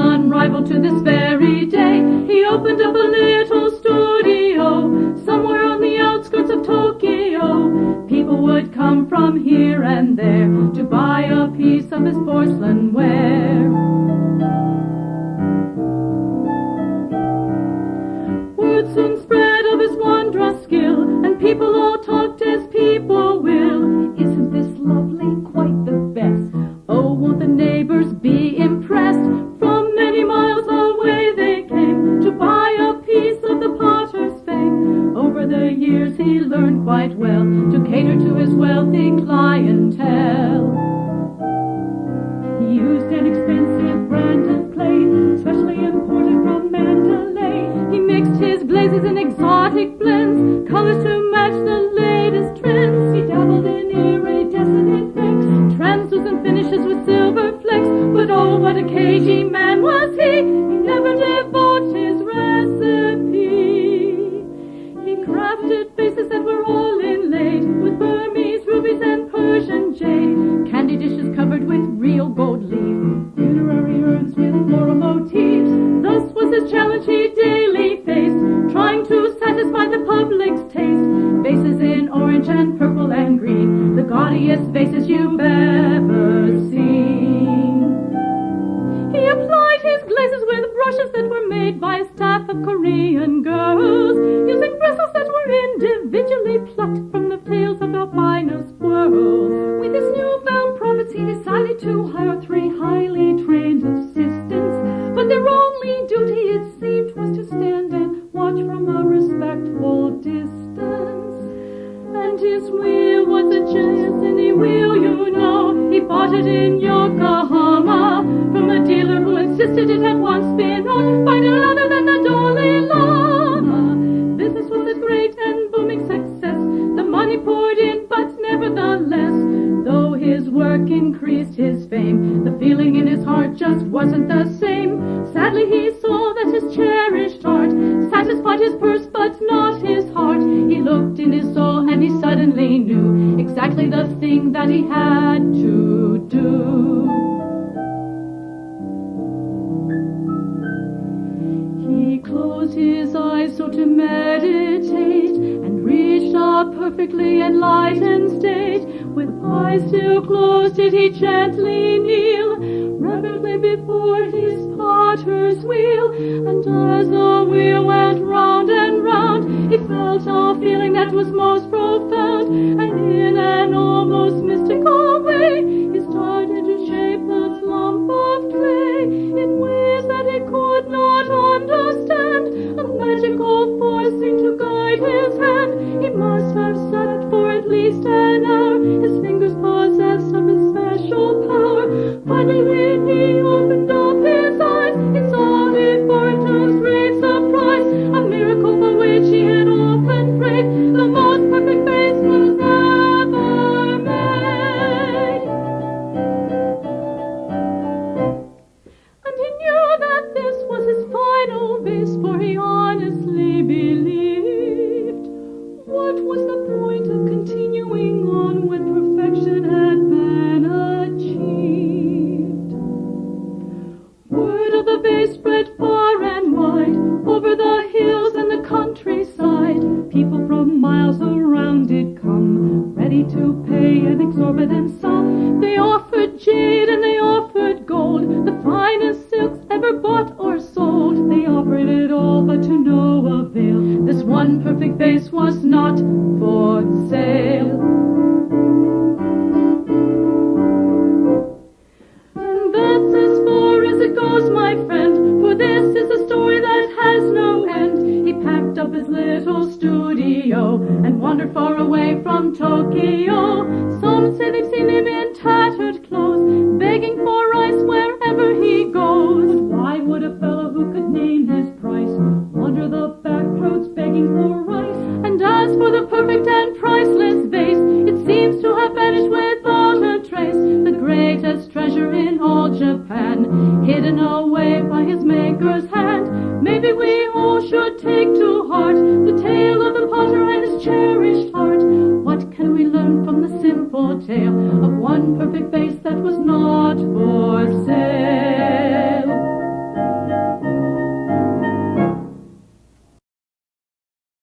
unrivaled to this very day. He opened up a little studio somewhere on the outskirts of Tokyo. People would come from here and there to buy a piece of his porcelain ware. Word soon spread of his wondrous skill, and people all talked as people will. Isn't this lovely? Quite the best. Oh, won't the neighbors be impressed? From many miles away they came to buy a piece of the potter's fame. Over the years he learned quite well to cater to his wealthy clientele. He used an expensive brand of clay, specially imported from Mandalay. He mixed his glazes in exotic blends, colors to match the latest trends. He dabbled in iridescent effects, translucent finishes with silver flecks. But oh, what a cagey man was he! He never divulged his recipe. He crafted vases that were all inlaid with Burmese rubies and Persian jade, candy dishes covered with real gold leaf, funerary urns with floral motifs. Thus was his challenge he daily faced, trying to satisfy the public's taste. Vases in orange and purple and green, the gaudiest vases you've ever seen. He applied his glazes with brushes that were made by a staff of Korean girls, using bristles that were individually plucked from the tails of albino squirrels. With his newfound profits, he decided to hire 3 highly trained assistants, but their only duty, it seemed, was to stand and watch from a respectful distance. And his wheel was a Japanese wheel, you know. He bought it in Yokohama from a dealer who insisted it had once been owned by none other than the Dalai Lama. Business was a great and booming success. The money poured in, but nevertheless, though his work increased his fame, the feeling in his heart just wasn't the same. Sadly, he saw that his cherished art satisfied his purse, but not his heart. He looked in his soul, and he suddenly knew exactly the thing that he had to do. He closed his eyes so to meditate, and reached a perfectly enlightened state. With eyes still closed did he gently kneel, reverently before his potter's wheel. And as the wheel went round and round, he felt a feeling that was most profound, and in an almost mystical way, he started to shape this lump of clay in ways that he could not understand. A magical force seemed to guide his hand. He must have sat it for at least an hour. His fingers possessed of a special power. Finally, when he opened up his eyes, he saw before him to his great surprise a miracle for which he had often prayed. The most perfect vase was ever made. And he knew that this was his final vase, for he honestly believed. What was the point of continuing on when perfection had been achieved? Word of the vase spread far and wide, over the hills and the countryside. People from miles around did come, ready to pay an exorbitant sum. They offered jade and they offered gold, the finest silks ever bought or sold. They offered it all, but to no avail. This one perfect vase was not for sale. And that's as far as it goes, my friend, for this is a story that has no end. He packed up his little studio and wandered far away from Tokyo. Some say they've seen him in tattered clothes, begging for rice wherever he goes. But why would a fellow who could name his price wander the back roads begging for rice? And as for the perfect and priceless vase, it seems to have vanished without a trace. The greatest treasure in all Japan, hidden away by his maker's hand. Maybe we all should take to heart the tale of the potter and his cherished heart. What can we learn from the simple tale of one perfect vase that was not for sale?